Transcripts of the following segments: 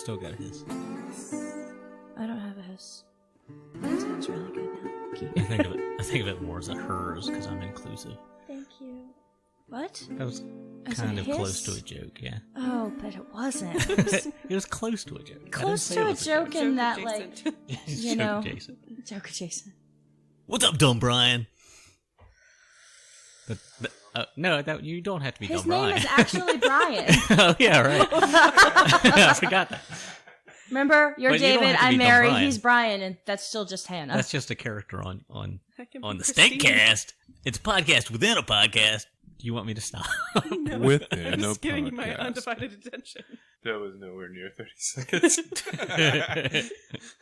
still got a hiss. I don't have a hiss. That sounds really good now. I think of it more as a hers because I'm inclusive. Thank you. What? That was As kind a of hiss? close to a joke, yeah. Oh, but it wasn't. It was close to a joke. Close to a joke in that, like, you know, adjacent. joke adjacent. What's up, dumb Brian? No, you don't have to be His dumb name Brian. is actually Brian. Oh, yeah, right. I forgot that. Remember, you're But you don't David, have to I'm be dumb Mary, Brian. he's Brian, and that's still just Hannah. That's just a character on the Christine. Steakcast. It's a podcast within a podcast. Do you want me to stop? No, Within I'm just a giving you my podcast. undivided attention. That was nowhere near 30 seconds.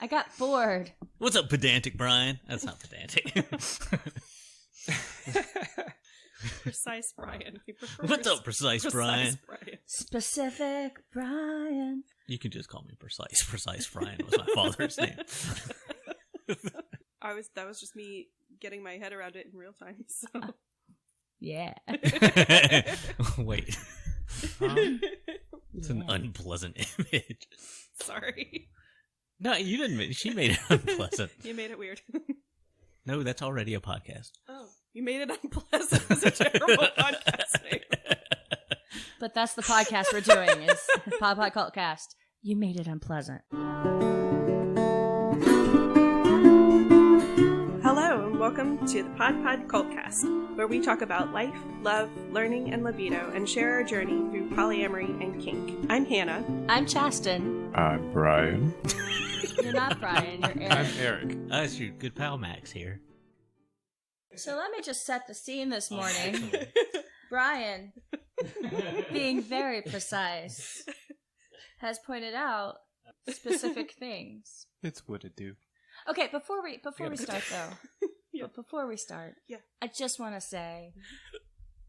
I got bored. What's up, pedantic Brian? That's not pedantic. Precise Brian. He prefers What's up, precise Brian? Brian. Specific Brian. You can just call me Precise. Precise Brian was my father's name. That was just me getting my head around it in real time. So. Yeah. Wait. It's an unpleasant image. Sorry. No, you didn't. She made it unpleasant. You made it weird. No, that's already a podcast. Oh, you made it unpleasant. It's a terrible podcast name. But that's the podcast we're doing, is Pod Pod Cvlt Cast. You made it unpleasant. Hello, and welcome to the Pod Pod Cvlt Cast, where we talk about life, love, learning, and libido, and share our journey through polyamory and kink. I'm Hannah. I'm Chasten. I'm Brian. You're not Brian, you're Eric. I'm Eric. That's your good pal Max here. So let me just set the scene this morning. Brian, being very precise, has pointed out specific things. It's what it do. Okay, before we start though, Yeah. but before we start, Yeah. I just want to say,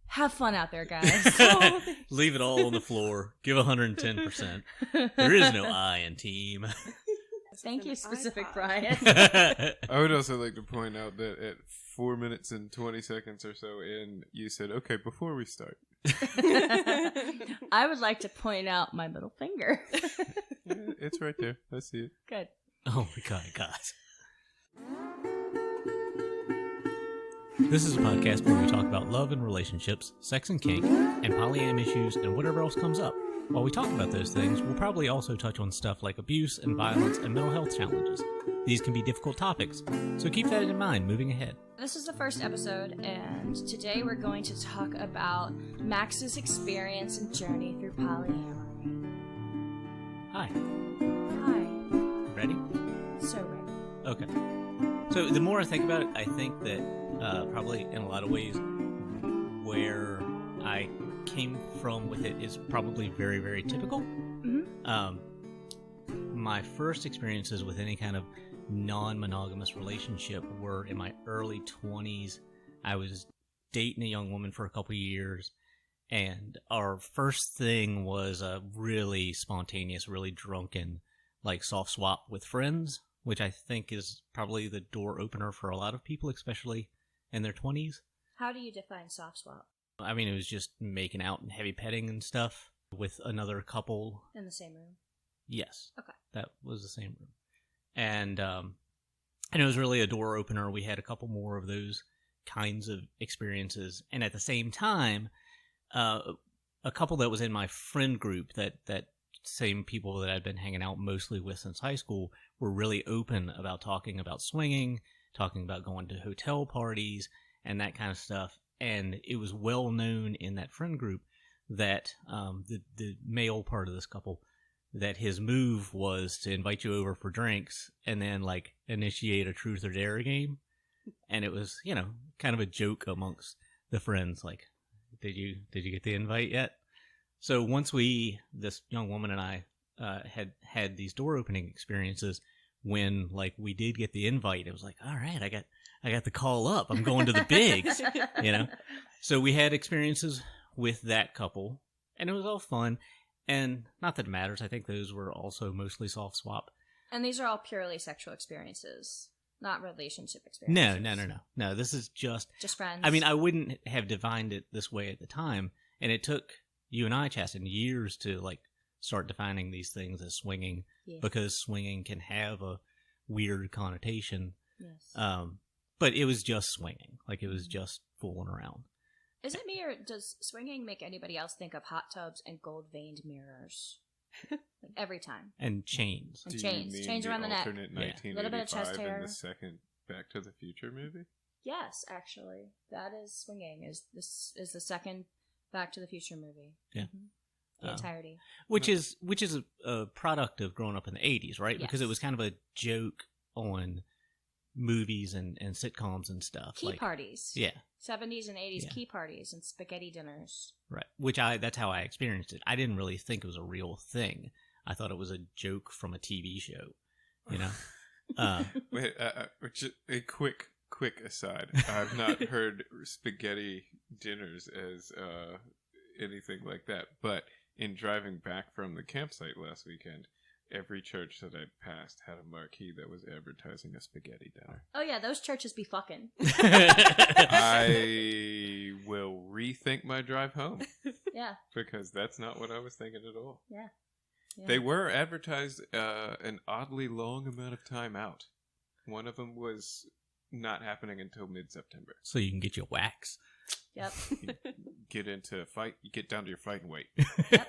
have fun out there, guys. Oh, Leave it all on the floor. Give 110%. There is no I in team. Thank you, specific iPod. Brian. I would also like to point out that at 4 minutes and 20 seconds or so in, you said, okay, before we start. I would like to point out my middle finger. Yeah, it's right there. I see it. Good. Oh my god, guys. This is a podcast where we talk about love and relationships, sex and kink, and polyam issues, and whatever else comes up. While we talk about those things, we'll probably also touch on stuff like abuse and violence and mental health challenges. These can be difficult topics, so keep that in mind moving ahead. This is the first episode, and today we're going to talk about Max's experience and journey through polyamory. Hi. Hi. Ready? So ready. Okay. So the more I think about it, I think that probably in a lot of ways where I came from with it is probably very, very typical. Mm-hmm. My first experiences with any kind of non-monogamous relationship were in my early 20s. I was dating a young woman for a couple years, and our first thing was a really spontaneous, really drunken, like soft swap with friends, which I think is probably the door opener for a lot of people, especially in their 20s. How do you define soft swap? I mean, it was just making out and heavy petting and stuff with another couple. In the same room? Yes. Okay. That was the same room. And it was really a door opener. We had a couple more of those kinds of experiences. And at the same time, a couple that was in my friend group, that same people that I'd been hanging out mostly with since high school, were really open about talking about swinging, talking about going to hotel parties, and that kind of stuff. And it was well known in that friend group that the male part of this couple, that his move was to invite you over for drinks and then like initiate a truth or dare game. And it was, kind of a joke amongst the friends. Like, did you get the invite yet? So once this young woman and I had these door opening experiences, when like we did get the invite, it was like, all right, I got the call up. I'm going to the bigs, So we had experiences with that couple, and it was all fun. And not that it matters. I think those were also mostly soft swap. And these are all purely sexual experiences, not relationship experiences. No, this is just friends. I mean, I wouldn't have defined it this way at the time. And it took you and I, Chasten, years to like start defining these things as swinging, Yeah. because swinging can have a weird connotation. Yes. But it was just swinging. Like, it was just fooling around. Is it me, or does swinging make anybody else think of hot tubs and gold-veined mirrors? Like, every time. And chains. And Do chains. you mean Chains the around the neck. alternate Yeah. 1985 Little bit of chest hair. and the second Back to the Future movie? Yes, actually. That is swinging. This is the second Back to the Future movie. Yeah. Mhm. The entirety. Which is a product of growing up in the 80s, right? Yes. Because it was kind of a joke on movies and sitcoms and stuff. Key parties. Yeah. 70s and 80s Yeah. key parties and spaghetti dinners. Right. That's how I experienced it. I didn't really think it was a real thing. I thought it was a joke from a TV show, you know? Wait, just a quick aside. I've not heard spaghetti dinners as anything like that, but in driving back from the campsite last weekend, every church that I passed had a marquee that was advertising a spaghetti dinner. Oh yeah, those churches be fucking. I will rethink my drive home Yeah. because that's not what I was thinking at all. Yeah. They were advertised an oddly long amount of time out. One of them was not happening until mid-September. So you can get your wax. Yep. You get down to your fight and weight. Yep.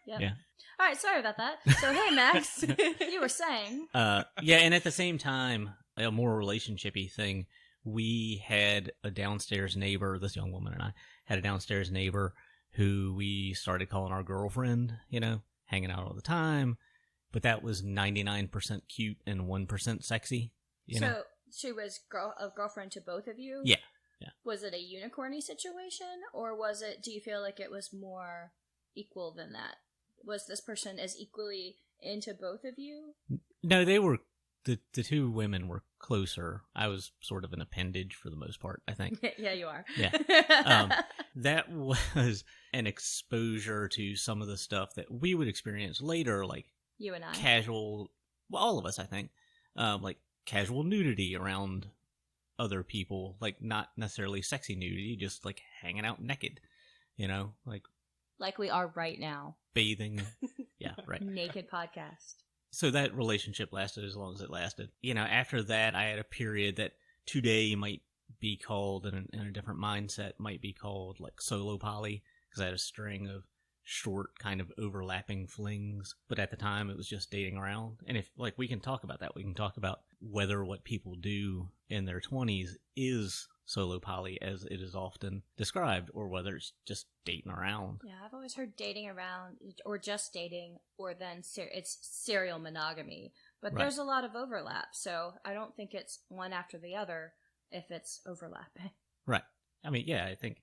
Yeah. All right, sorry about that. So, hey, Max, you were saying. Yeah, and at the same time, a more relationship-y thing, we had a downstairs neighbor, this young woman and I, had a downstairs neighbor who we started calling our girlfriend, you know, hanging out all the time, but that was 99% cute and 1% sexy, you know? So, she was a girlfriend to both of you? Yeah. Yeah. Was it a unicorny situation, or do you feel like it was more equal than that? Was this person as equally into both of you? No, they were, the two women were closer. I was sort of an appendage for the most part, I think. Yeah, you are. Yeah. That was an exposure to some of the stuff that we would experience later, like You and I. casual, well, all of us, I think, like casual nudity around other people, like not necessarily sexy nudity, just like hanging out naked, you know, like we are right now. Bathing. Yeah, right. Naked podcast. So that relationship lasted as long as it lasted. You know, after that, I had a period that today might be called, in a different mindset, might be called like solo poly, because I had a string of short kind of overlapping flings. But at the time, it was just dating around. And if, like, we can talk about that. We can talk about whether what people do in their 20s is solo poly as it is often described, or whether it's just dating around. Yeah, I've always heard dating around, or just dating, or then it's serial monogamy. But Right. there's a lot of overlap, so I don't think it's one after the other if it's overlapping. Right. I mean, yeah, I think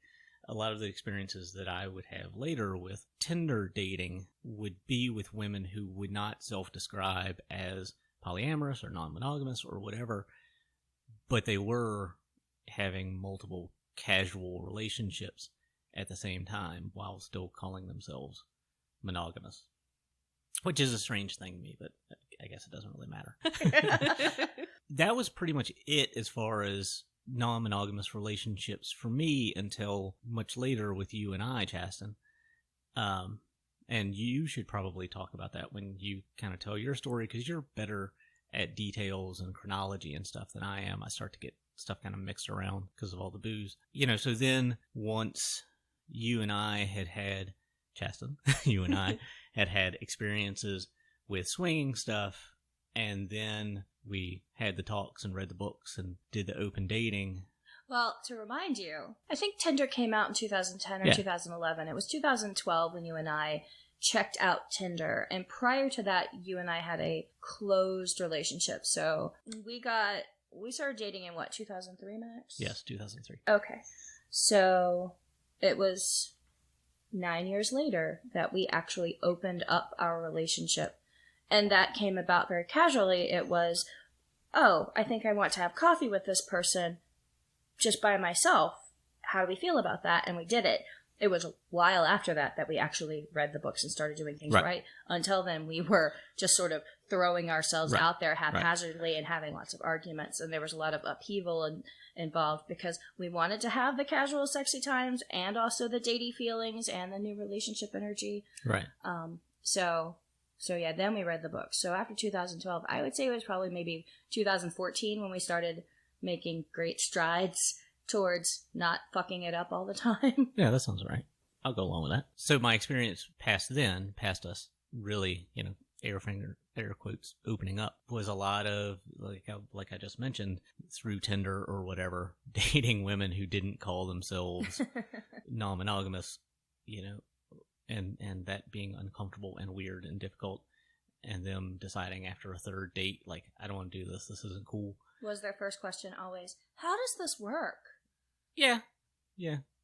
a lot of the experiences that I would have later with Tinder dating would be with women who would not self-describe as polyamorous or non-monogamous or whatever, but they were having multiple casual relationships at the same time while still calling themselves monogamous, which is a strange thing to me, but I guess it doesn't really matter. That was pretty much it as far as non-monogamous relationships for me until much later with you and I, Chasten. And you should probably talk about that when you kind of tell your story, because you're better at details and chronology and stuff than I am. I start to get stuff kind of mixed around because of all the booze. You know, so then once you and I had Chasten, you and I had experiences with swinging stuff, and then we had the talks and read the books and did the open dating. Well, to remind you, I think Tinder came out in 2010 or Yeah. 2011. It was 2012 when you and I checked out Tinder. And prior to that, you and I had a closed relationship. So we started dating in what, 2003, Max? Yes, 2003. Okay. So it was 9 years later that we actually opened up our relationship. And that came about very casually. It was, oh, I think I want to have coffee with this person just by myself. How do we feel about that? And we did it. It was a while after that we actually read the books and started doing things right. Until then, we were just sort of throwing ourselves out there haphazardly and having lots of arguments. And there was a lot of upheaval involved because we wanted to have the casual, sexy times and also the datey feelings and the new relationship energy. Right. So yeah, then we read the book. So after 2012, I would say it was probably maybe 2014 when we started making great strides towards not fucking it up all the time. Yeah, that sounds right. I'll go along with that. So my experience past us, really, air quotes, opening up, was a lot of, like I just mentioned, through Tinder or whatever, dating women who didn't call themselves non-monogamous, and that being uncomfortable and weird and difficult, and them deciding after a third date, like, I don't want to do this, this isn't cool. Was their first question always, how does this work? Yeah,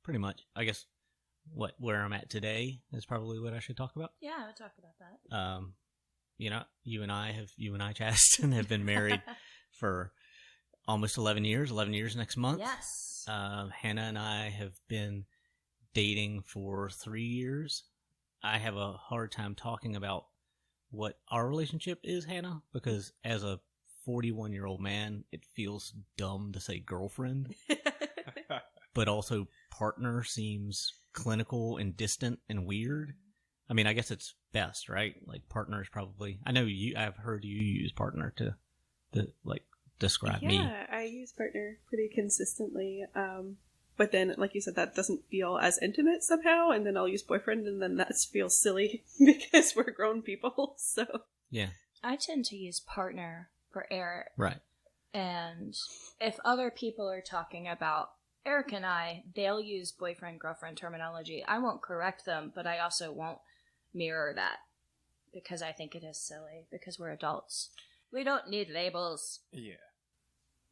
pretty much. I guess where I'm at today is probably what I should talk about. Yeah, I would talk about that. You and I, Chaston, have been married for almost 11 years next month. Yes. Hannah and I have been dating for 3 years. I have a hard time talking about what our relationship is, Hannah, because as a 41-year-old man, it feels dumb to say girlfriend, but also partner seems clinical and distant and weird. I mean, I guess it's best, right? Like, partner is probably, I've heard you use partner to describe me. Yeah, I use partner pretty consistently. But then, like you said, that doesn't feel as intimate somehow, and then I'll use boyfriend, and then that feels silly because we're grown people, so. Yeah. I tend to use partner for Eric. Right. And if other people are talking about Eric and I, they'll use boyfriend, girlfriend terminology. I won't correct them, but I also won't mirror that because I think it is silly, because we're adults. We don't need labels. Yeah.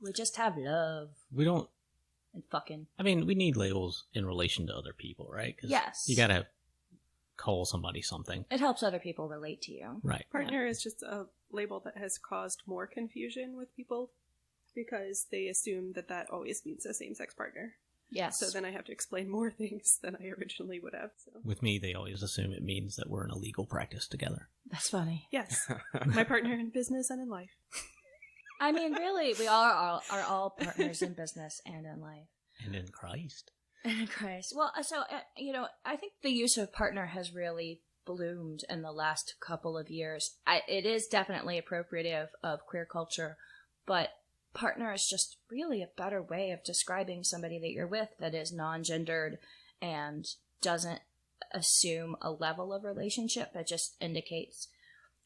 We just have love. We don't. And fucking. I mean, we need labels in relation to other people, right? 'Cause yes. You gotta call somebody something. It helps other people relate to you. Right. Partner is just a label that has caused more confusion with people because they assume that always means a same-sex partner. Yes. So then I have to explain more things than I originally would have. So. With me, they always assume it means that we're in a legal practice together. That's funny. Yes. My partner in business and in life. I mean, really, we are all partners in business and in life. And in Christ. And in Christ. Well, so, I think the use of partner has really bloomed in the last couple of years. It is definitely appropriative of queer culture, but partner is just really a better way of describing somebody that you're with that is non-gendered and doesn't assume a level of relationship. It just indicates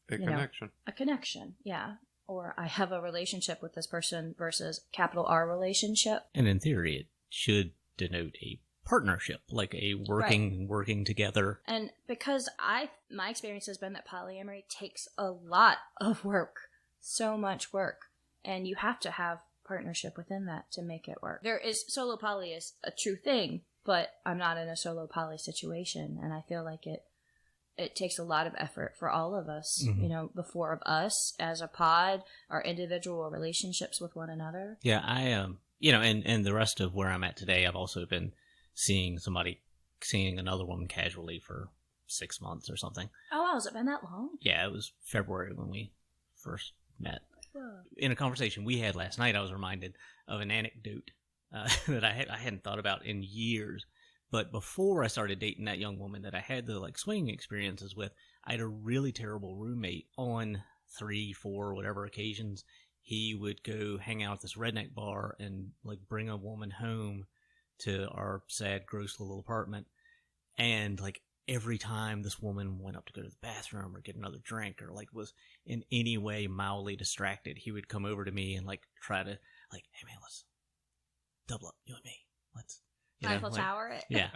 a connection. A connection, yeah. Or I have a relationship with this person versus capital R relationship. And in theory, it should denote a partnership, like a working together. And because my experience has been that polyamory takes a lot of work, so much work, and you have to have partnership within that to make it work. Solo poly is a true thing, but I'm not in a solo poly situation, and I feel like it takes a lot of effort for all of us, before of us as a pod, our individual relationships with one another. Yeah, I and the rest of where I'm at today, I've also been seeing another woman casually for 6 months or something. Oh, wow, has it been that long? Yeah, it was February when we first met. Whoa. In a conversation we had last night, I was reminded of an anecdote that I hadn't thought about in years. But before I started dating that young woman that I had the swinging experiences with, I had a really terrible roommate. On 3, 4, whatever occasions, he would go hang out at this redneck bar and bring a woman home to our sad, gross little apartment. And every time this woman went up to go to the bathroom or get another drink or was in any way mildly distracted, he would come over to me and try to hey man, let's double up, you and me. Let's. Eiffel Tower it. Yeah.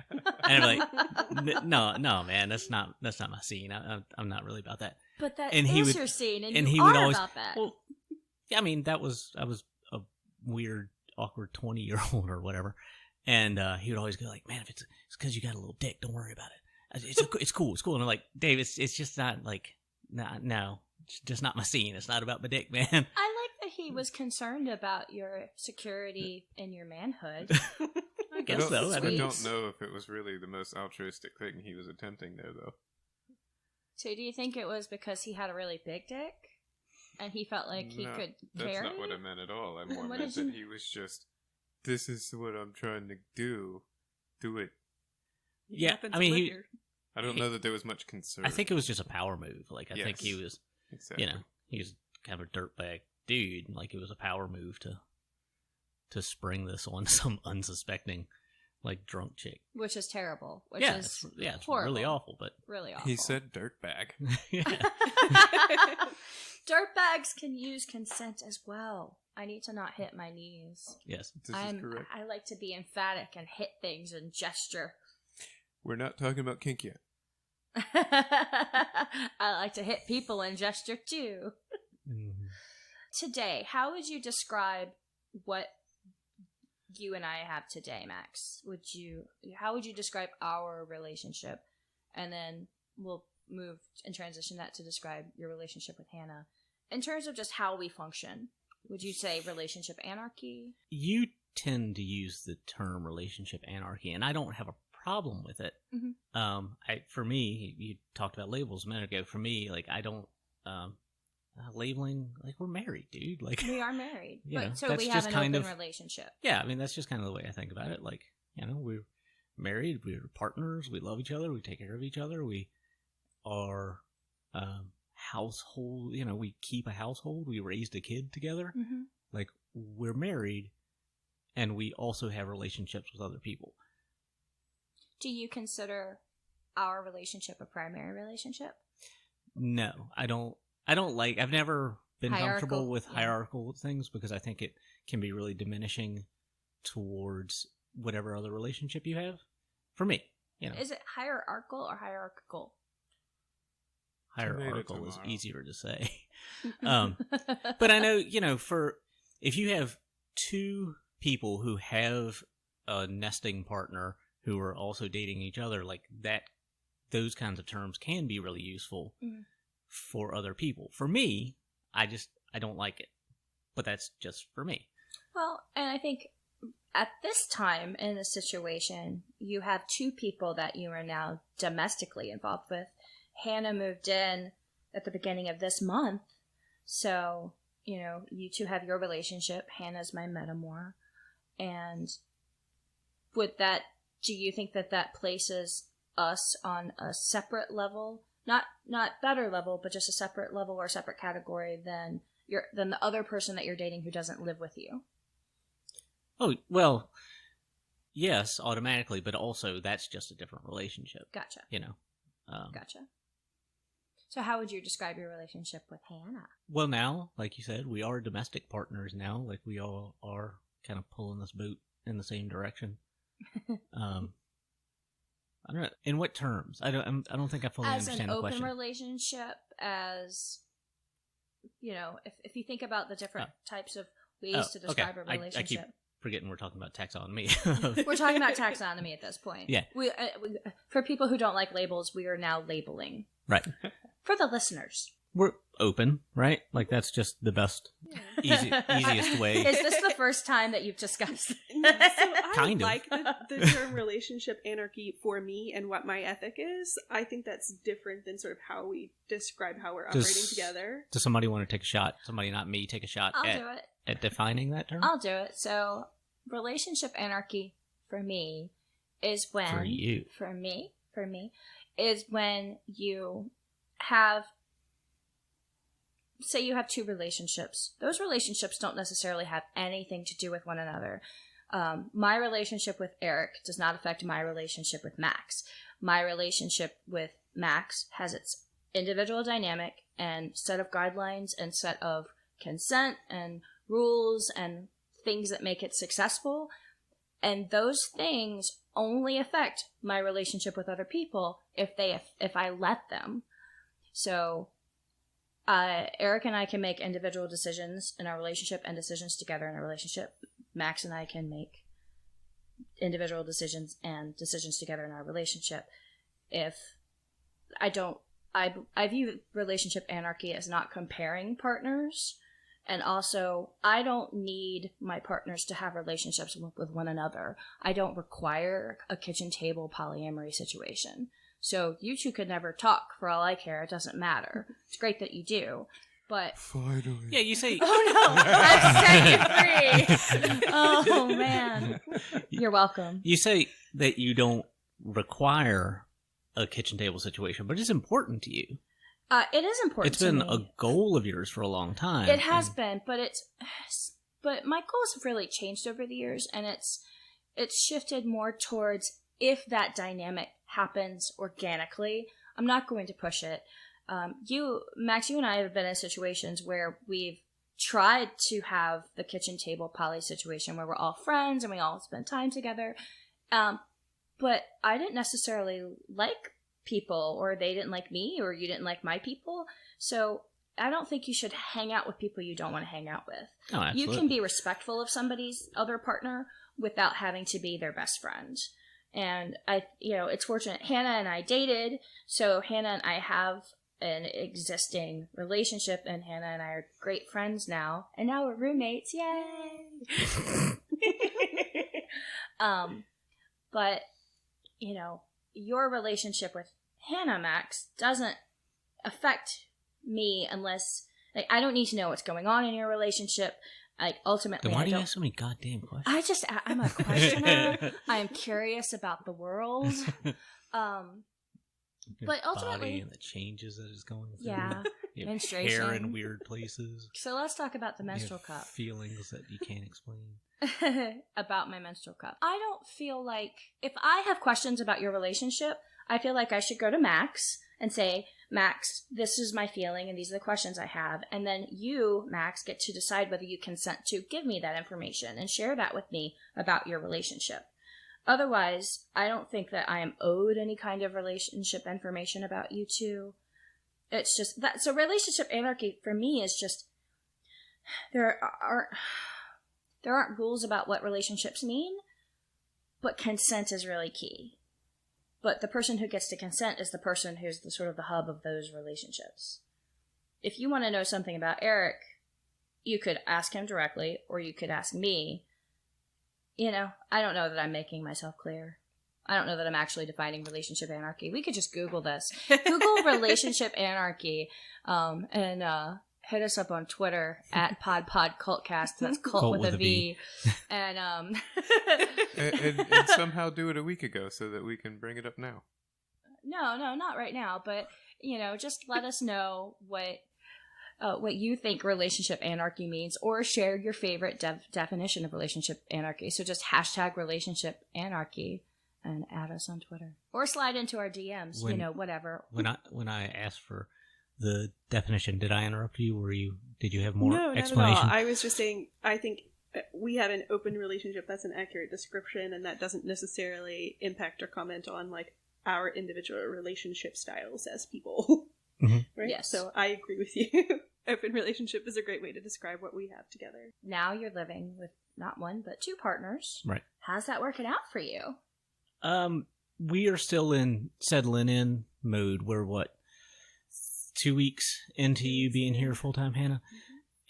And I'm no, man, that's not my scene. I'm not really about that. But that is your scene, and he you would are always, about that. Well, yeah, I mean, I was a weird, awkward 20-year-old or whatever, and he would always go man, if it's because you got a little dick, don't worry about it. It's cool. And I'm like, Dave, it's just not no, it's just not my scene. It's not about my dick, man. I like that he was concerned about your security and your manhood. I guess so. I don't know if it was really the most altruistic thing he was attempting there, though. So do you think it was because he had a really big dick? And he felt like he could carry it? That's not what I meant at all. I more meant that he was just, this is what I'm trying to do. Do it. Yeah, I mean, I don't know that there was much concern. I think it was just a power move. Like, I Yes. think he was, Exactly. he was kind of a dirtbag dude. Like, it was a power move to spring this on some unsuspecting, like, drunk chick. Which is terrible. Which Yeah, is it's horrible. really awful, but Really awful. He said dirtbag. yeah. Dirtbags can use consent as well. I need to not hit my knees. Yes. This is correct. I like to be emphatic and hit things and gesture. We're not talking about kink yet. I like to hit people and gesture too. Mhm. Today, how would you describe what you and I have today, Max? How would you describe our relationship? And then we'll move and transition that to describe your relationship with Hannah. In terms of just how we function, would you say relationship anarchy? You tend to use the term relationship anarchy, and I don't have a problem with it. Mhm. For me, you talked about labels a minute ago. For me, like, I don't labeling, like, we're married, dude. Like, We are married, You know, but so that's we have just an kind open of- relationship. yeah, I mean, that's just kind of the way I think about it. Like, we're married, we're partners, we love each other, we take care of each other, we are household, we keep a household, we raised a kid together. Mm-hmm. Like, we're married, and we also have relationships with other people. Do you consider our relationship a primary relationship? No, I don't like, I've never been comfortable Hierarchical, with yeah. hierarchical things because I think it can be really diminishing towards whatever other relationship you have. For me, Is it hierarchical or hierarchical? hierarchical is tomato. easier to say. But I know, if you have two people who have a nesting partner who are also dating each other, like that, those kinds of terms can be really useful Mhm. for other people. For me, I don't like it, but that's just for me. Well, and I think at this time in the situation, you have two people that you are now domestically involved with. Hannah moved in at the beginning of this month, so, you two have your relationship. Hannah's my metamor. And do you think that places us on a separate level? Not better level, but just a separate level or a separate category than the other person that you're dating who doesn't live with you? Oh, well, yes, automatically, but also that's just a different relationship, Gotcha. Gotcha. So how would you describe your relationship with Hannah? Well, now, like you said, we are domestic partners now. Like, we all are kind of pulling this boat in the same direction. I don't know. In what terms? I don't think I fully As understand an the open question. relationship, as if you think about the different types of ways to describe a I relationship. keep forgetting we're talking about taxonomy. We're talking about taxonomy at this point. Yeah. We for people who don't like labels, we are now labeling. Right. For the listeners. We're open, right? Like, that's just the best, easiest way. Is this the first time that you've discussed? So I Kind of. like the term relationship anarchy for me and what my ethic is. I think that's different than sort of how we describe how we're operating together. Does somebody want to take a shot? Somebody, not me, take a shot I'll do it. at defining that term? I'll do it. So, relationship anarchy for me is when For you. For me is when you have, say you have two relationships. Those relationships don't necessarily have anything to do with one another. My relationship with Eric does not affect my relationship with Max. My relationship with Max has its individual dynamic and set of guidelines and set of consent and rules and things that make it successful. And those things only affect my relationship with other people if I let them. So Eric and I can make individual decisions in our relationship and decisions together in a relationship. Max and I can make individual decisions and decisions together in our relationship. If I view relationship anarchy as not comparing partners. And also, I don't need my partners to have relationships with one another. I don't require a kitchen table polyamory situation. So you two could never talk for all I care. It doesn't matter. It's great that you do. But Finally. Yeah, you say... oh no, I've set you free. Oh man. You're welcome. You say that you don't require a kitchen table situation, but it's important to you. It is important. It's been to me. a goal of yours for a long time. It has been, but my goals have really changed over the years, and it's shifted more towards if that dynamic happens organically, I'm not going to push it. Max, you and I have been in situations where we've tried to have the kitchen table poly situation where we're all friends and we all spend time together. But I didn't necessarily like people, or they didn't like me, or you didn't like my people. So I don't think you should hang out with people you don't want to hang out with. Oh, absolutely. You can be respectful of somebody's other partner without having to be their best friend. And it's fortunate Hannah and I dated, so Hannah and I have an existing relationship, and Hannah and I are great friends now, and now we're roommates. Yay! But your relationship with Hannah, Max, doesn't affect me unless I don't need to know what's going on in your relationship. Ultimately, then why do you ask so many goddamn questions? I'm a questioner. I am curious about the world. But ultimately, body and the changes that is going through. Yeah, you have menstruation, hair in weird places. So let's talk about the menstrual you have cup. Feelings that you can't explain. About my menstrual cup. I don't feel like if I have questions about your relationship, I feel like I should go to Max and say, Max, this is my feeling and these are the questions I have. And then you, Max, get to decide whether you consent to give me that information and share that with me about your relationship. Otherwise, I don't think that I am owed any kind of relationship information about you two. It's just that. So relationship anarchy for me is just, there aren't rules about what relationships mean, but consent is really key. But the person who gets to consent is the person who's the sort of the hub of those relationships. If you want to know something about Eric, you could ask him directly, or you could ask me. I don't know that I'm making myself clear. I don't know that I'm actually defining relationship anarchy. We could just Google this. Google relationship anarchy, and hit us up on Twitter at Pod Pod Cvlt Cast. That's cult with a V. And and somehow do it a week ago so that we can bring it up now. No, not right now. But just let us know what you think relationship anarchy means, or share your favorite definition of relationship anarchy. So just hashtag relationship anarchy and add us on Twitter, or slide into our DMs. Whatever. When I asked for the definition, did I interrupt you? Did you have more explanation? No, not at all. I was just saying, I think we have an open relationship. That's an accurate description, and that doesn't necessarily impact or comment on our individual relationship styles as people. Mm-hmm. Right? Yes. So I agree with you. Open relationship is a great way to describe what we have together. Now you're living with not one, but two partners. Right. How's that working out for you? We are still in settling in mode. We're 2 weeks into you being here full time, Hannah?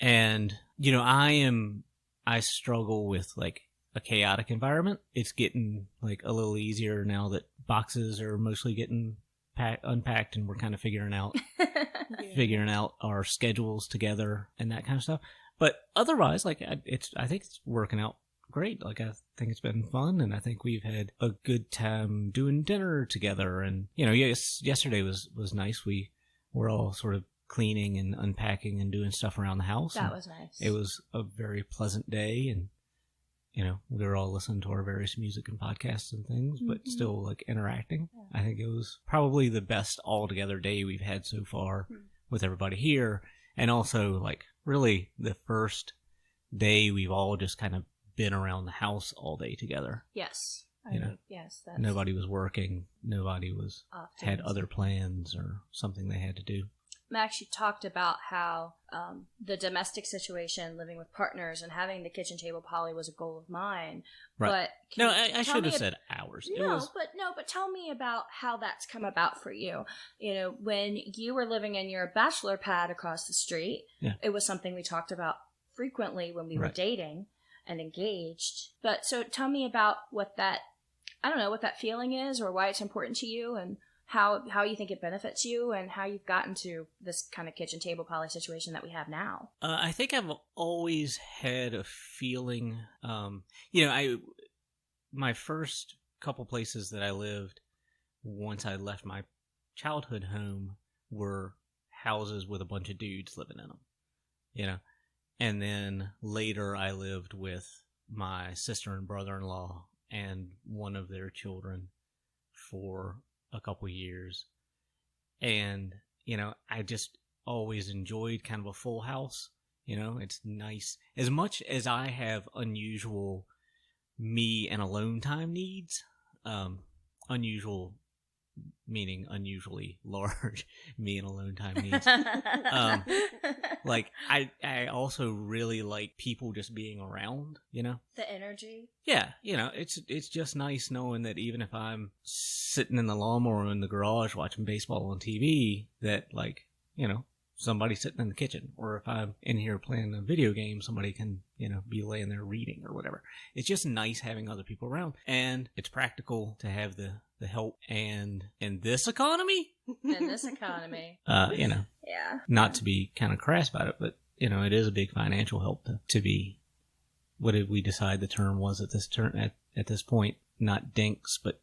Mm-hmm. And, I struggle with a chaotic environment. It's getting a little easier now that boxes are mostly getting unpacked, and we're kind of figuring out our schedules together and that kind of stuff. But otherwise, I think it's working out great. I think it's been fun, and I think we've had a good time doing dinner together. And yesterday was nice. We were all sort of cleaning and unpacking and doing stuff around the house. That was nice. It was a very pleasant day, and we were all listening to our various music and podcasts and things, but still interacting. Yeah. I think it was probably the best all-together day we've had so far with everybody here. And also, really the first day we've all just kind of been around the house all day together. Yes. Yes. Nobody was working. Nobody had other plans or something they had to do. Max, you talked about how the domestic situation, living with partners, and having the kitchen table poly was a goal of mine. Right. But I should have said ours. But tell me about how that's come about for you. When you were living in your bachelor pad across the street, It was something we talked about frequently when we were dating and engaged. But so tell me about what that feeling is, or why it's important to you, and how you think it benefits you, and how you've gotten to this kind of kitchen table poly situation that we have now. I think I've always had a feeling, my first couple places that I lived, once I left my childhood home, were houses with a bunch of dudes living in them, you know. And then later I lived with my sister and brother-in-law and one of their children for a couple years. And, you know, I just always enjoyed kind of a full house. You know, it's nice. As much as I have unusual me and alone time needs, unusual meaning unusually large me and alone time needs. Like I also really like people just being around, you know? The energy. Yeah, you know, it's just nice knowing that even if I'm sitting in the lawnmower in the garage watching baseball on TV, that, like, you know, somebody's sitting in the kitchen, or if I'm in here playing a video game, somebody can, you know, be laying there reading or whatever. It's just nice having other people around, and it's practical to have the help. And in this economy, You know, yeah, not to be kind of crass about it, but, you know, it is a big financial help to be, what did we decide the term was at this point? Not dinks, but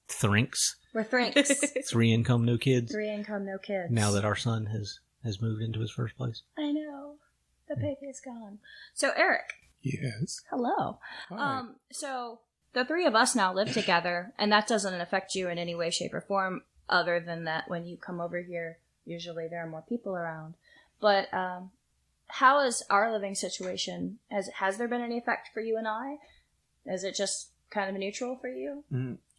thrinks. We're thrinks. 3 income, no kids. 3 income, no kids. Now that our son has moved into his first place. I know. The baby is gone. So, Eric. Yes. Hello. Hi. So the 3 of us now live together, and that doesn't affect you in any way, shape, or form, other than that when you come over here, usually there are more people around. But how is our living situation? Has there been any effect for you and I? Is it just kind of neutral for you?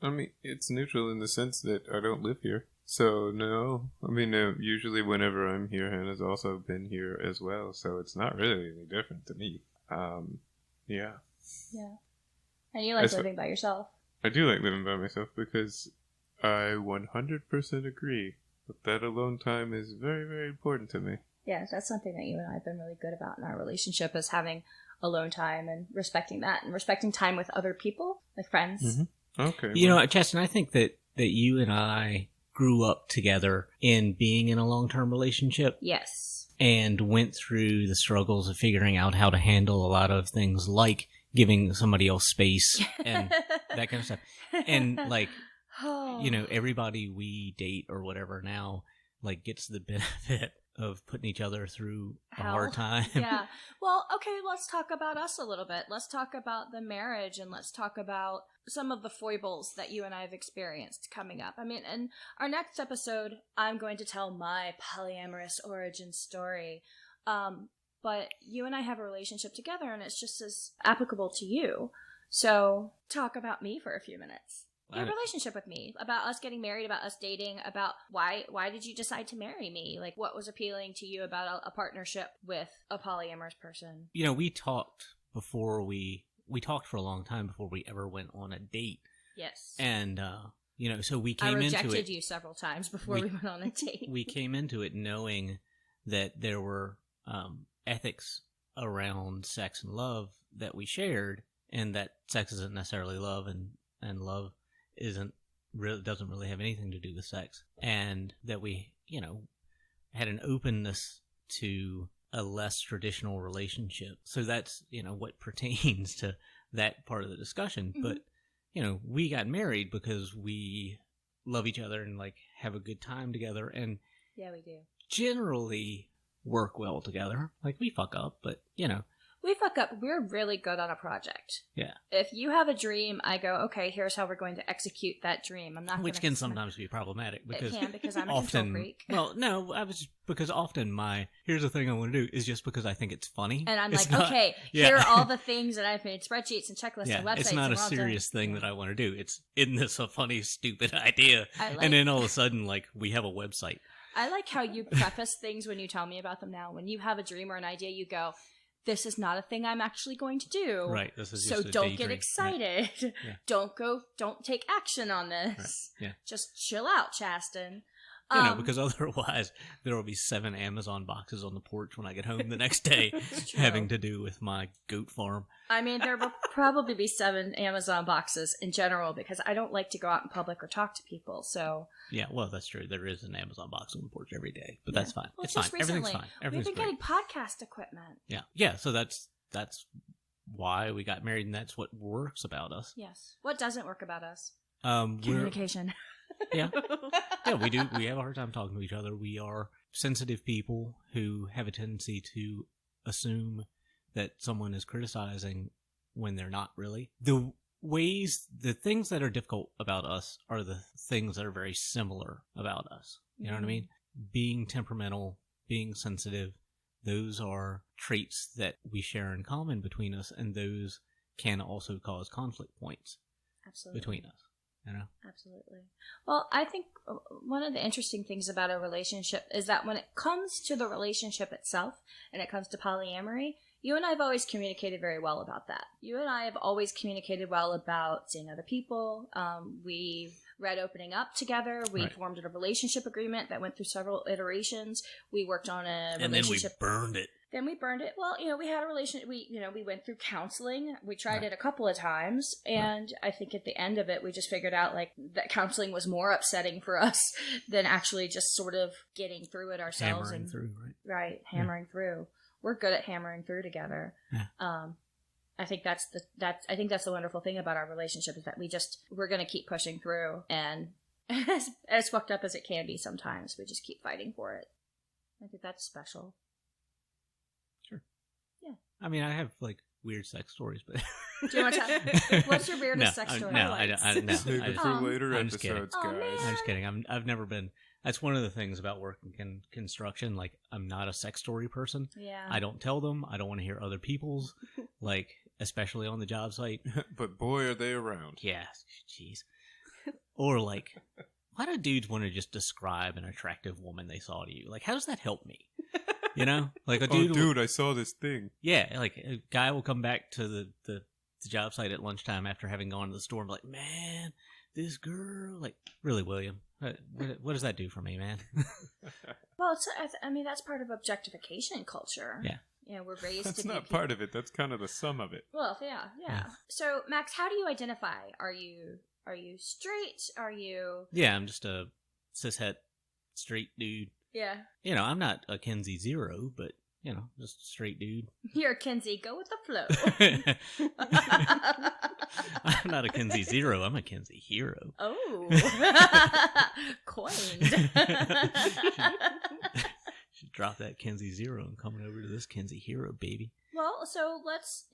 I mean, it's neutral in the sense that I don't live here. So, no. I mean, usually whenever I'm here, Hannah's also been here as well. So it's not really any different to me. Yeah. Yeah. And you like living by yourself? I do like living by myself because I 100% agree that alone time is very, very important to me. Yeah, that's something that you and I have been really good about in our relationship, is having alone time and respecting that, and respecting time with other people, like friends. Mm-hmm. Okay. You know, Cheston, I think that you and I grew up together in being in a long-term relationship. Yes. And went through the struggles of figuring out how to handle a lot of things, like giving somebody else space and that kind of stuff. And, like, you know, everybody we date or whatever now, like, gets the benefit of putting each other through a hard time. Yeah. Well, okay, let's talk about us a little bit. Let's talk about the marriage, and let's talk about some of the foibles that you and I have experienced coming up. I mean, in our next episode, I'm going to tell my polyamorous origin story. But you and I have a relationship together, and it's just as applicable to you. So talk about me for a few minutes. Your relationship with me, about us getting married, about us dating, about why did you decide to marry me? Like, what was appealing to you about a partnership with a polyamorous person? You know, we talked before we talked for a long time before we ever went on a date. Yes. And, you know, so we came into it. I rejected you several times before we went on a date. We came into it knowing that there were ethics around sex and love that we shared, and that sex isn't necessarily love, and love doesn't really have anything to do with sex, and that we, you know, had an openness to a less traditional relationship. So that's, you know, what pertains to that part of the discussion. Mm-hmm. But, you know, we got married because we love each other and, like, have a good time together, and yeah, we do generally work well together. Like, we fuck up, but, you know, we fuck up. We're really good on a project. Yeah. If you have a dream, I go, okay, here's how we're going to execute that dream. I'm not. Which can sometimes be problematic because I'm often, a control freak. Well, no, because often here's the thing I want to do is just because I think it's funny, and I'm like, okay, here are all the things that I've made spreadsheets and checklists and websites. It's not a serious thing that I want to do. It's, isn't this a funny, stupid idea? And then all of a sudden, like, we have a website. I like how you preface things when you tell me about them now. When you have a dream or an idea, you go, this is not a thing I'm actually going to do. Right. This is so just don't get excited. Right. Yeah. Don't take action on this. Right. Yeah. Just chill out, Chaston. You know, because otherwise there will be 7 Amazon boxes on the porch when I get home the next day having to do with my goat farm. I mean, there will probably be 7 Amazon boxes in general because I don't like to go out in public or talk to people. So yeah, well, that's true. There is an Amazon box on the porch every day, but that's fine. Well, it's fine. Everything's fine. We've been getting podcast equipment. Yeah. Yeah. So that's why we got married, and that's what works about us. Yes. What doesn't work about us? Communication. Yeah. Yeah, we do. We have a hard time talking to each other. We are sensitive people who have a tendency to assume that someone is criticizing when they're not really. The things that are difficult about us are the things that are very similar about us. You know what I mean? Being temperamental, being sensitive, those are traits that we share in common between us, and those can also cause conflict points between us. You know? Absolutely. Well, I think one of the interesting things about a relationship is that when it comes to the relationship itself and it comes to polyamory, you and I have always communicated very well about that. You and I have always communicated well about seeing other people. We've read Opening Up together. We formed a relationship agreement that went through several iterations. We worked on a relationship. And then we burned it. Then we burned it. Well, we had a relationship. We went through counseling. We tried it a couple of times. And I think at the end of it, we just figured out that counseling was more upsetting for us than actually just sort of getting through it ourselves. Hammering through, right? Hammering through. We're good at hammering through together. Yeah. I think that's the wonderful thing about our relationship is that we're going to keep pushing through, and as fucked up as it can be sometimes, we just keep fighting for it. I think that's special. Sure. Yeah. I mean, I have weird sex stories, but do you want to what's your weirdest sex story? No, I don't. Save it for later I'm just episodes, kidding. guys. I'm just kidding. I've never been. That's one of the things about working in construction. I'm not a sex story person. Yeah. I don't tell them. I don't want to hear other people's, especially on the job site. But boy, are they around. Yeah, jeez. Or why do dudes want to just describe an attractive woman they saw to you? How does that help me? You know, a dude. Oh, dude, I saw this thing. Yeah, a guy will come back to the job site at lunchtime after having gone to the store and be like, man, this girl, really, William, what does that do for me, man? Well, that's part of objectification culture. Yeah. We're raised That's to be... not part of it. That's kind of the sum of it. Well, yeah. So, Max, how do you identify? Are you straight? Are you... Yeah, I'm just a cishet straight dude. Yeah. I'm not a Kinsey Hero, but, just a straight dude. You're Kinsey. Go with the flow. I'm not a Kinsey Hero. I'm a Kinsey Hero. Oh. Coined. Should drop that Kinsey Hero and coming over to this Kinsey Hero, baby. Well, so let's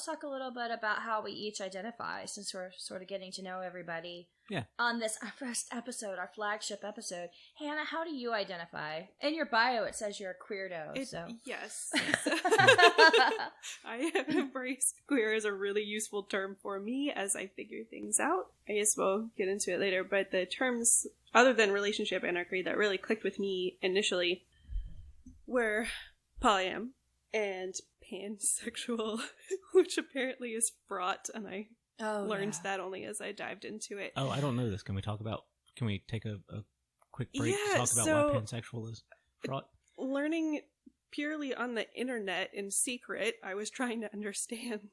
talk a little bit about how we each identify, since we're sort of getting to know everybody. Yeah. On this first episode, our flagship episode. Hannah, how do you identify? In your bio, it says you're a queerdo, Yes. I have embraced queer as a really useful term for me as I figure things out. I guess we'll get into it later, but the terms, other than relationship anarchy, that really clicked with me initially were polyam and pansexual, which apparently is fraught, and I learned that only as I dived into it. Oh, I don't know this. Can we take a quick break to talk about why pansexual is fraught? Learning purely on the internet in secret, I was trying to understand,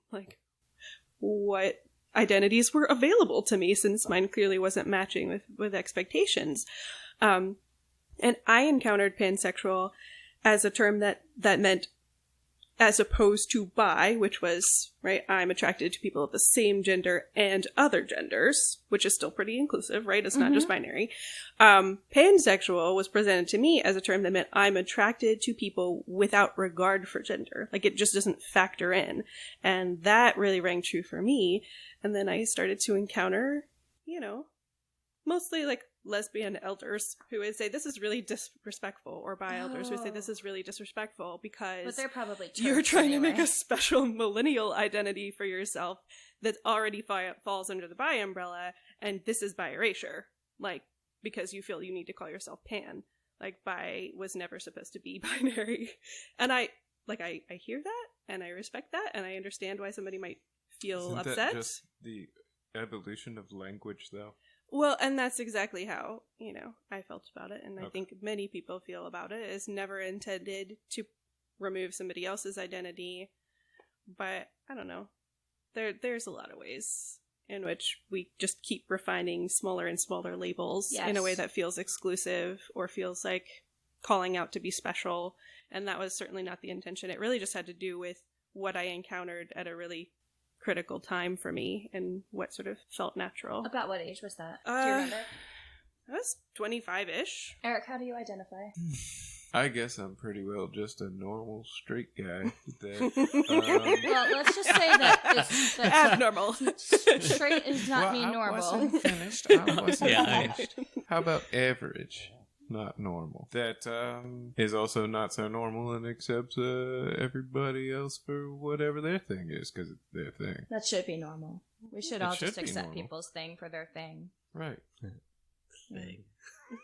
what identities were available to me, since mine clearly wasn't matching with expectations. And I encountered pansexual as a term that meant, as opposed to bi, which was, I'm attracted to people of the same gender and other genders, which is still pretty inclusive, right? It's not just binary. Pansexual was presented to me as a term that meant I'm attracted to people without regard for gender. It just doesn't factor in. And that really rang true for me. And then I started to encounter, mostly lesbian elders who would say this is really disrespectful, or bi elders who would say this is really disrespectful because but they're probably you're trying to make a special millennial identity for yourself that already falls under the bi umbrella, and this is bi erasure, because you feel you need to call yourself pan. Bi was never supposed to be binary. And I hear that, and I respect that, and I understand why somebody might feel upset. That just the evolution of language, though? Well, and that's exactly how, I felt about it, and I think many people feel about it. It's never intended to remove somebody else's identity, but I don't know. There's a lot of ways in which we just keep refining smaller and smaller labels in a way that feels exclusive or feels like calling out to be special, and that was certainly not the intention. It really just had to do with what I encountered at a really critical time for me and what sort of felt natural. About what age was that? Do you remember? I was 25-ish. Eric, how do you identify? I guess I'm pretty well just a normal straight guy. Well, let's just say that's abnormal. Straight does not mean I normal. wasn't finished. I wasn't Yeah, finished. How about average? Not normal. That is also not so normal and accepts everybody else for whatever their thing is, because it's their thing. That should be normal. We should all just accept normal. people's thing for their thing. Right. Thing.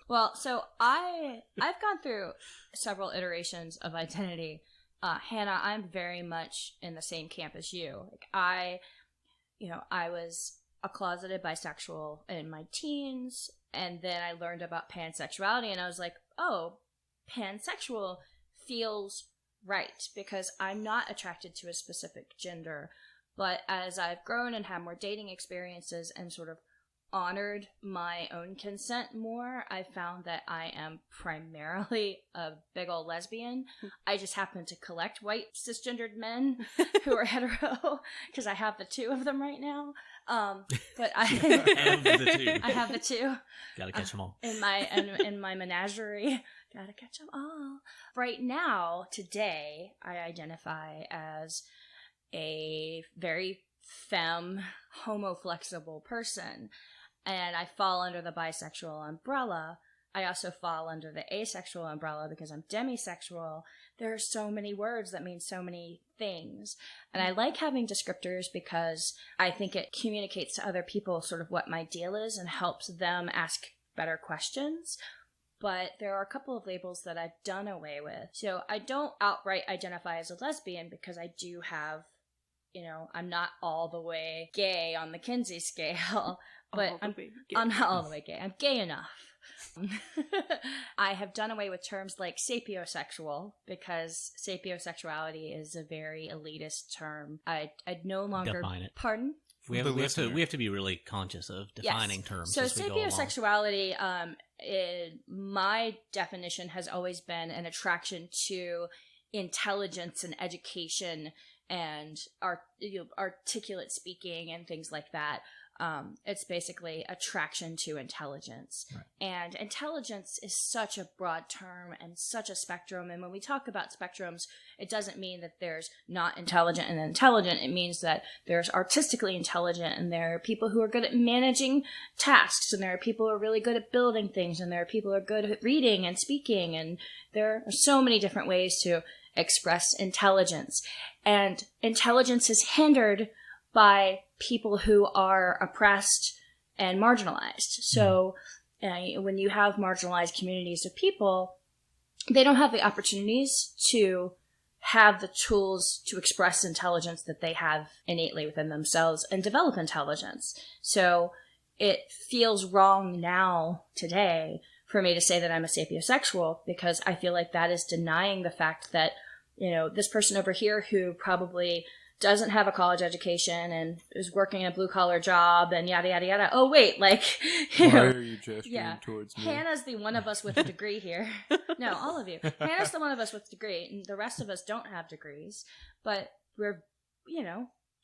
Well, so I've gone through several iterations of identity. Hannah, I'm very much in the same camp as you. Like I was a closeted bisexual in my teens, and then I learned about pansexuality, and I was like, oh, pansexual feels right because I'm not attracted to a specific gender. But as I've grown and had more dating experiences and sort of honored my own consent more, I found that I am primarily a big old lesbian. I just happen to collect white cisgendered men who are hetero because I have the two of them right now. But I have the two. Gotta catch them all. In my menagerie. Gotta catch them all. Right now, today, I identify as a very femme, homo-flexible person. And I fall under the bisexual umbrella. I also fall under the asexual umbrella because I'm demisexual. There are so many words that mean so many things. And I like having descriptors because I think it communicates to other people sort of what my deal is and helps them ask better questions. But there are a couple of labels that I've done away with. So I don't outright identify as a lesbian because I do have, I'm not all the way gay on the Kinsey scale. But I'm not all the way gay. I'm gay enough. I have done away with terms like sapiosexual because sapiosexuality is a very elitist term. I'd no longer define it. Pardon? We have to be really conscious of defining terms. So as we go along. sapiosexuality, my definition has always been an attraction to intelligence and education and articulate speaking and things like that. It's basically attraction to intelligence. Right. And intelligence is such a broad term and such a spectrum. And when we talk about spectrums, it doesn't mean that there's not intelligent and intelligent. It means that there's artistically intelligent, and there are people who are good at managing tasks, and there are people who are really good at building things, and there are people who are good at reading and speaking. And there are so many different ways to express intelligence. And intelligence is hindered by people who are oppressed and marginalized. So when you have marginalized communities of people, they don't have the opportunities to have the tools to express intelligence that they have innately within themselves and develop intelligence. So it feels wrong now, today, for me to say that I'm a sapiosexual because I feel like that is denying the fact that, this person over here who probably doesn't have a college education and is working a blue-collar job and yada, yada, yada. Oh, wait, like... Why are you gesturing towards me? Hannah's the one of us with a degree here. No, all of you. Hannah's the one of us with a degree, and the rest of us don't have degrees. But we're,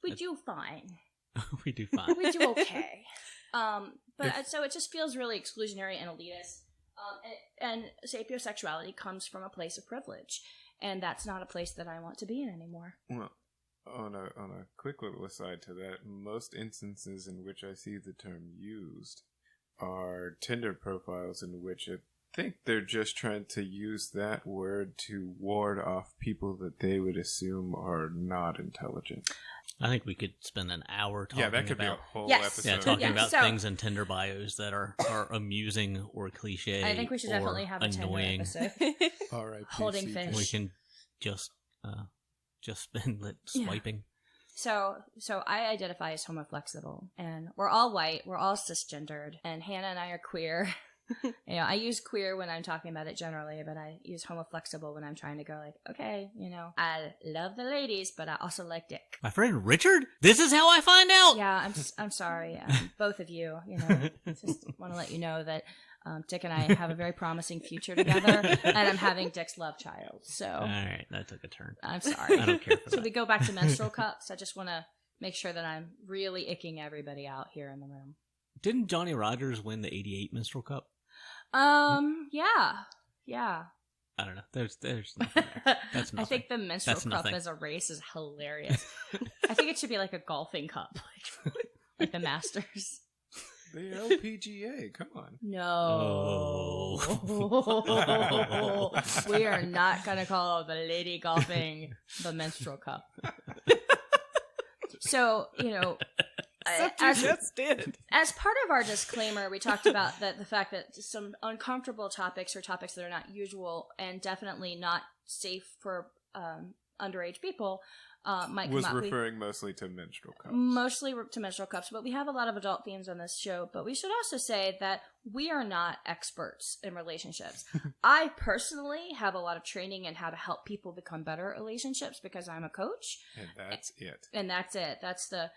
we do fine. We do fine. We do okay. So it just feels really exclusionary and elitist. And sapiosexuality comes from a place of privilege. And that's not a place that I want to be in anymore. Well, on a quick little aside to that, most instances in which I see the term used are Tinder profiles in which I think they're just trying to use that word to ward off people that they would assume are not intelligent. I think we could spend an hour talking about... Yeah, that could be a whole episode. Yeah, talking about things in Tinder bios that are amusing or cliche. I think we should definitely have a annoying. Tinder episode. All right, Holding fish. We can just spend it swiping. So I identify as homoflexible, and we're all white, we're all cisgendered, and Hannah and I are queer. I use queer when I'm talking about it generally, but I use homoflexible when I'm trying to go like, okay, I love the ladies, but I also like dick. My friend Richard, this is how I find out. Yeah, I'm sorry, both of you. Just want to let you know that Dick and I have a very promising future together, and I'm having Dick's love child. So all right, that took a turn. I'm sorry. I don't care for that. Should we go back to menstrual cups? I just want to make sure that I'm really icking everybody out here in the room. Didn't Johnny Rogers win the '88 menstrual cup? Yeah. I don't know. There's nothing there. That's nothing. I think the menstrual cup as a race is hilarious. I think it should be like a golfing cup, like the Masters. The LPGA, come on. No. We are not going to call the lady golfing the menstrual cup. So, just did. As part of our disclaimer, we talked about the fact that some uncomfortable topics or topics that are not usual and definitely not safe for underage people might come up. Was referring mostly to menstrual cups. Mostly to menstrual cups, but we have a lot of adult themes on this show. But we should also say that we are not experts in relationships. I personally have a lot of training in how to help people become better at relationships because I'm a coach. And that's it. And that's it. That's the,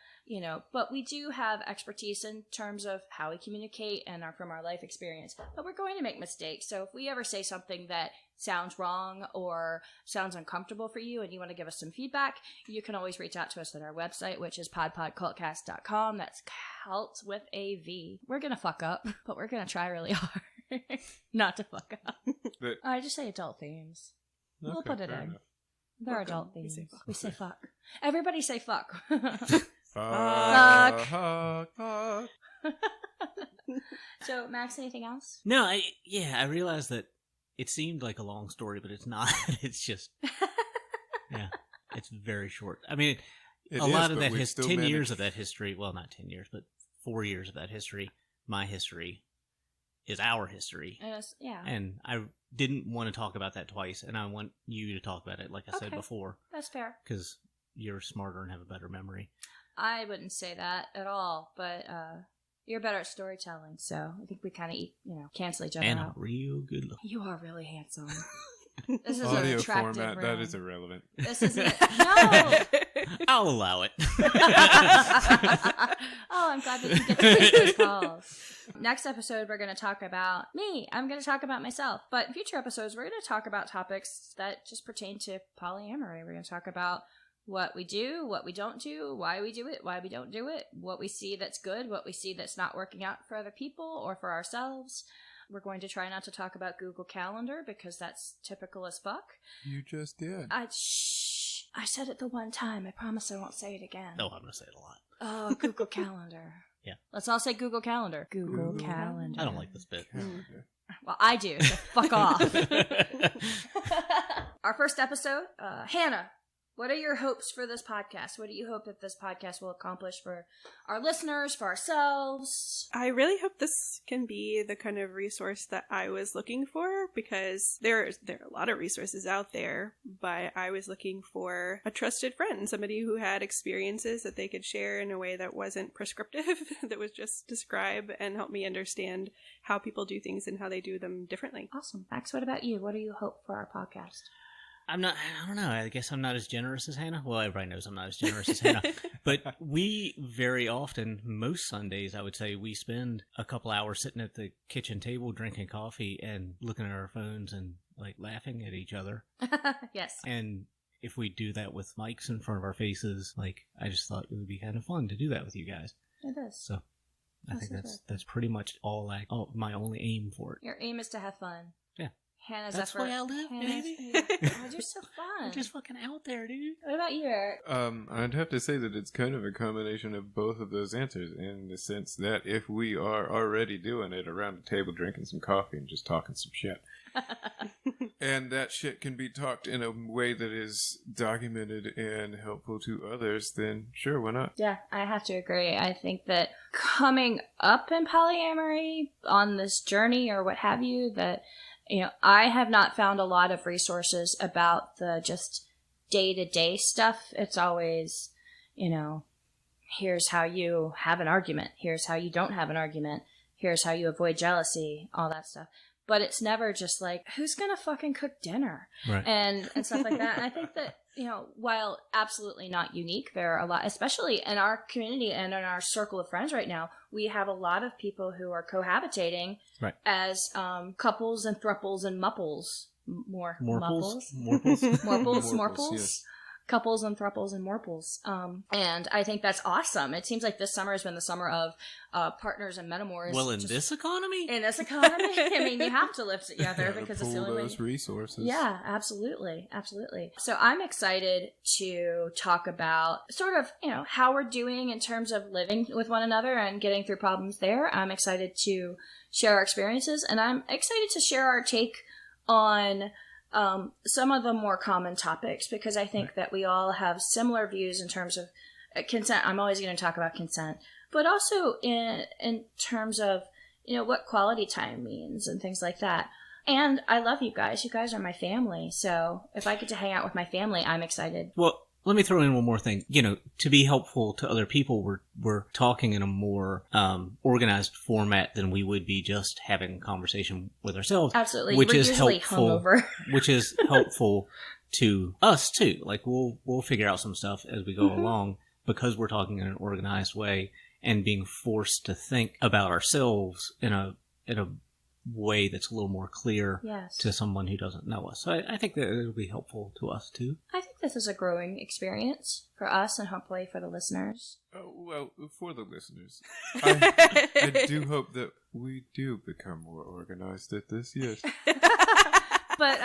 but we do have expertise in terms of how we communicate and from our life experience. But we're going to make mistakes. So if we ever say something that sounds wrong or sounds uncomfortable for you and you want to give us some feedback, you can always reach out to us at our website, which is podpodcvltcast.com. That's cult with a V. We're going to fuck up, but we're going to try really hard not to fuck up. I just say adult themes. Okay, we'll put it in. Enough. They're adult themes. We say fuck. Everybody say fuck. Fuck. So, Max, anything else? No, I realized that it seemed like a long story, but it's not. It's just, it's very short. I mean, a lot of that 10 years of that history, well, not 10 years, but 4 years of that history, my history, is our history. And I didn't want to talk about that twice, and I want you to talk about it, like I said before. That's fair. Because you're smarter and have a better memory. I wouldn't say that at all, but you're better at storytelling, so I think we kind of, cancel each other out. And real good looking. You are really handsome. This is audio an attractive format, room. that is irrelevant. This isn't. No! I'll allow it. Oh, I'm glad that you get to take those calls. Next episode, we're going to talk about me. I'm going to talk about myself. But in future episodes, we're going to talk about topics that just pertain to polyamory. We're going to talk about what we do, what we don't do, why we do it, why we don't do it, what we see that's good, what we see that's not working out for other people or for ourselves. We're going to try not to talk about Google Calendar because that's typical as fuck. You just did. I said it the one time. I promise I won't say it again. No, I'm going to say it a lot. Oh, Google Calendar. Yeah. Let's all say Google Calendar. Google Calendar. I don't like this bit. Well, I do, so fuck off. Our first episode, Hannah, what are your hopes for this podcast? What do you hope that this podcast will accomplish for our listeners, for ourselves? I really hope this can be the kind of resource that I was looking for, because there are a lot of resources out there, but I was looking for a trusted friend, somebody who had experiences that they could share in a way that wasn't prescriptive, that was just describe and help me understand how people do things and how they do them differently. Awesome. Max, what about you? What do you hope for our podcast? I don't know. I guess I'm not as generous as Hannah. Well, everybody knows I'm not as generous as Hannah. But we very often, most Sundays, I would say, we spend a couple hours sitting at the kitchen table drinking coffee and looking at our phones and laughing at each other. Yes. And if we do that with mics in front of our faces, I just thought it would be kind of fun to do that with you guys. It is. So I think that's pretty much all my only aim for it. Your aim is to have fun. Yeah. Hannah's That's effort. why I live, baby. Oh, you're so fun. I'm just fucking out there, dude. What about you, Eric? I'd have to say that it's kind of a combination of both of those answers, in the sense that if we are already doing it around the table drinking some coffee and just talking some shit, and that shit can be talked in a way that is documented and helpful to others, then sure, why not? Yeah, I have to agree. I think that coming up in polyamory on this journey or what have you, that I have not found a lot of resources about the just day-to-day stuff. It's always, here's how you have an argument. Here's how you don't have an argument. Here's how you avoid jealousy, all that stuff. But it's never just who's going to fucking cook dinner? Right. And stuff like that. And I think that, while absolutely not unique, there are a lot, especially in our community and in our circle of friends right now, we have a lot of people who are cohabitating as couples and thruples and mupples. Morples. Morples. Yes. couples and thruples and morples. And I think that's awesome. It seems like this summer has been the summer of partners and metamors. Well, in this economy? In this economy? I mean, you have to live together because it's the only way. Those resources. Yeah, absolutely. Absolutely. So I'm excited to talk about sort of, how we're doing in terms of living with one another and getting through problems there. I'm excited to share our experiences, and I'm excited to share our take on some of the more common topics, because I think that we all have similar views in terms of consent. I'm always going to talk about consent, but also in terms of, what quality time means and things like that. And I love you guys. You guys are my family. So if I get to hang out with my family, I'm excited. Well, let me throw in one more thing. To be helpful to other people, we're talking in a more organized format than we would be just having a conversation with ourselves. Absolutely, which we're is usually helpful. hungover. Which is helpful to us too. Like we'll figure out some stuff as we go along, because we're talking in an organized way and being forced to think about ourselves in a way that's a little more clear to someone who doesn't know us. So I think that it'll be helpful to us too. I think this is a growing experience for us and hopefully for the listeners. Oh, well, for the listeners, I do hope that we do become more organized at this, yes. But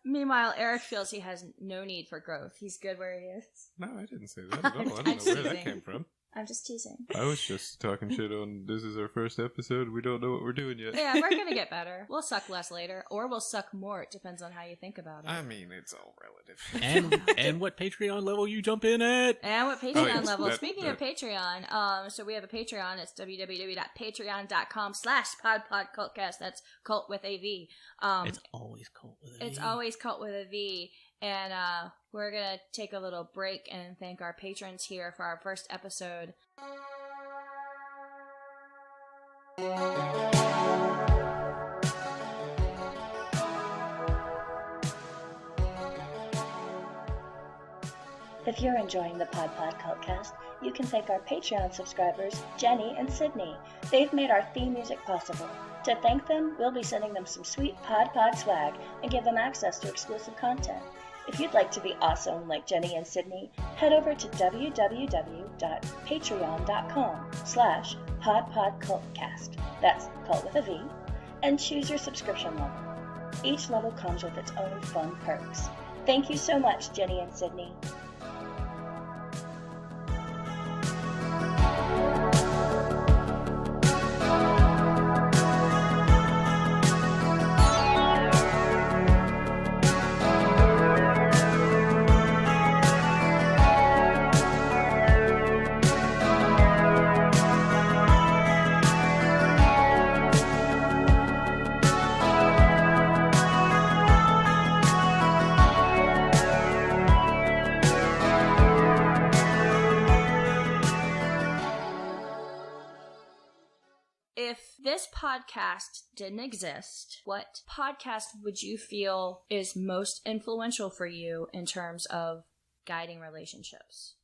meanwhile, Eric feels he has no need for growth. He's good where he is. No, I didn't say that at all. I don't know where that came from. I'm just teasing. I was just talking shit on this is our first episode. We don't know what we're doing yet. Yeah, we're going to get better. We'll suck less later, or we'll suck more. It depends on how you think about it. I mean, it's all relative. And what Patreon level you jump in at. And what Patreon level. Speaking of Patreon, so we have a Patreon. It's www.patreon.com/Pod Pod Cvlt Cast. That's cult with a V. It's always cult with a V. It's always cult with a V. And we're going to take a little break and thank our patrons here for our first episode. If you're enjoying the Pod Pod Cvlt Cast, you can thank our Patreon subscribers, Jenny and Sydney. They've made our theme music possible. To thank them, we'll be sending them some sweet Pod Pod swag and give them access to exclusive content. If you'd like to be awesome like Jenny and Sydney, head over to www.patreon.com/Pod Pod Cvlt Cast. That's cult with a V, and choose your subscription level. Each level comes with its own fun perks. Thank you so much, Jenny and Sydney. Podcast didn't exist, what podcast would you feel is most influential for you in terms of guiding relationships?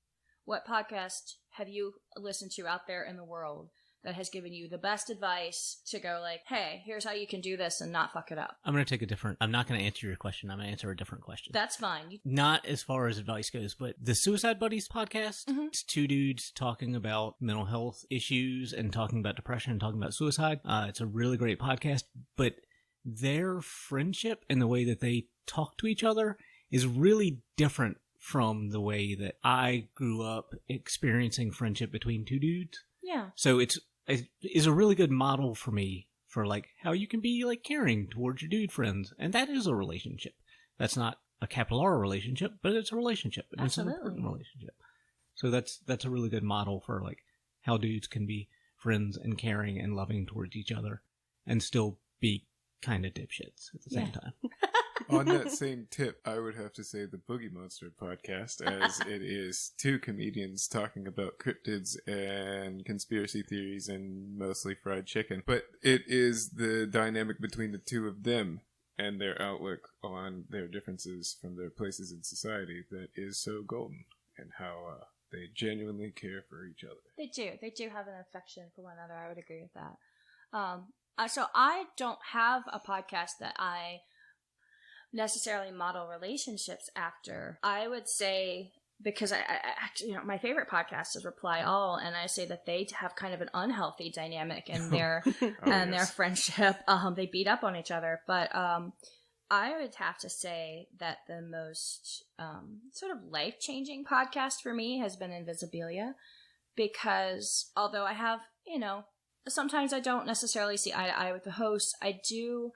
What podcast have you listened to out there in the world that has given you the best advice to go like, hey, here's how you can do this and not fuck it up? I'm going to take I'm not going to answer your question. I'm going to answer a different question. That's fine. Not as far as advice goes, but the Suicide Buddies podcast, it's two dudes talking about mental health issues and talking about depression and talking about suicide. It's a really great podcast, but their friendship and the way that they talk to each other is really different from the way that I grew up experiencing friendship between two dudes. Yeah. So it's a really good model for me for like how you can be like caring towards your dude friends, and that is a relationship. That's not a capital R relationship, but it's a relationship. And Absolutely. It's an important relationship. So that's a really good model for like how dudes can be friends and caring and loving towards each other and still be kind of dipshits at the same time. On that same tip, I would have to say the Boogie Monster podcast, as it is two comedians talking about cryptids and conspiracy theories and mostly fried chicken. But it is the dynamic between the two of them and their outlook on their differences from their places in society that is so golden, and how they genuinely care for each other. They do. They do have an affection for one another. I would agree with that. So I don't have a podcast that I necessarily model relationships after. I would say because I actually, my favorite podcast is Reply All, and I say that they have kind of an unhealthy dynamic in their their friendship. They beat up on each other, but I would have to say that the most sort of life-changing podcast for me has been Invisibilia, because although I have, sometimes I don't necessarily see eye to eye with the host, I do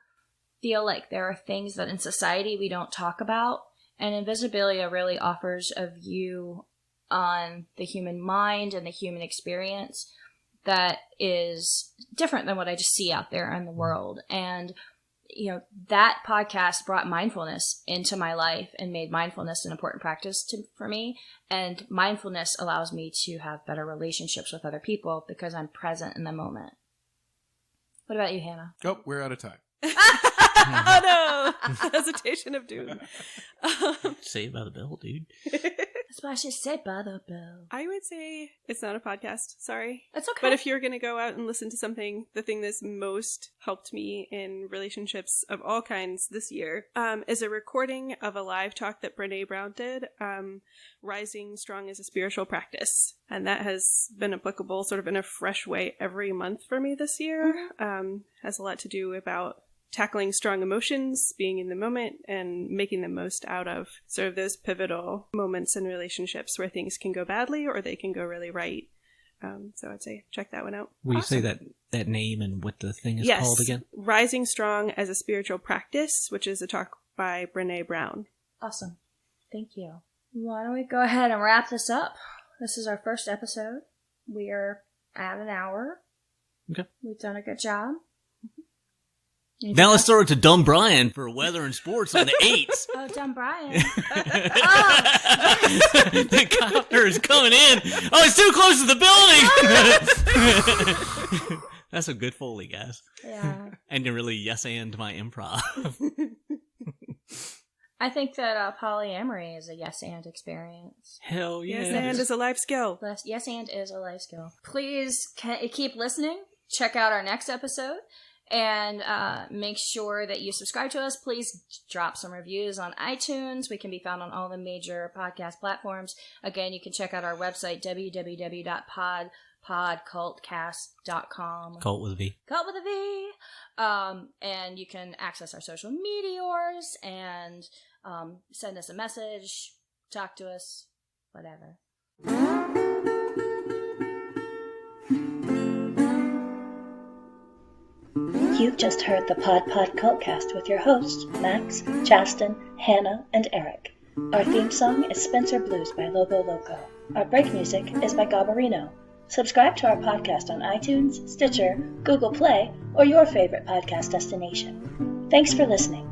feel like there are things that in society we don't talk about, and Invisibilia really offers a view on the human mind and the human experience that is different than what I just see out there in the world. And that podcast brought mindfulness into my life and made mindfulness an important practice for me. And mindfulness allows me to have better relationships with other people because I'm present in the moment. What about you, Hannah? Oh, we're out of time. Oh no! Hesitation of doom. Saved by the Bell, dude. That's what I should say, by the bell. I would say it's not a podcast. Sorry. That's okay. But if you're going to go out and listen to something, the thing that's most helped me in relationships of all kinds this year is a recording of a live talk that Brene Brown did, Rising Strong as a Spiritual Practice. And that has been applicable sort of in a fresh way every month for me this year. Has a lot to do about tackling strong emotions, being in the moment, and making the most out of sort of those pivotal moments in relationships where things can go badly or they can go really right. So I'd say check that one out. Will you say that name and what the thing is called again? Rising Strong as a Spiritual Practice, which is a talk by Brene Brown. Awesome. Thank you. Why don't we go ahead and wrap this up? This is our first episode. We are at an hour. Okay. We've done a good job. Now let's throw it to Dumb Brian for weather and sports on the 8s. Oh, Dumb Brian. The copter is coming in. Oh, it's too close to the building. That's a good Foley, guys. Yeah. And to really yes-and my improv. I think that polyamory is a yes-and experience. Hell yeah. Yes, and is a life skill. Yes, and is a life skill. Please keep listening. Check out our next episode. And make sure that you subscribe to us. Please drop some reviews on iTunes. We can be found on all the major podcast platforms. Again, you can check out our website, www.podpodcvltcast.com. Cult with a V. Cult with a V. And you can access our social meteors and send us a message, talk to us, whatever. You've just heard the Pod Pod Cvlt Cast with your hosts, Max, Chasten, Hannah, and Eric. Our theme song is Spencer Blues by Logo Loco. Our break music is by Gobberino. Subscribe to our podcast on iTunes, Stitcher, Google Play, or your favorite podcast destination. Thanks for listening.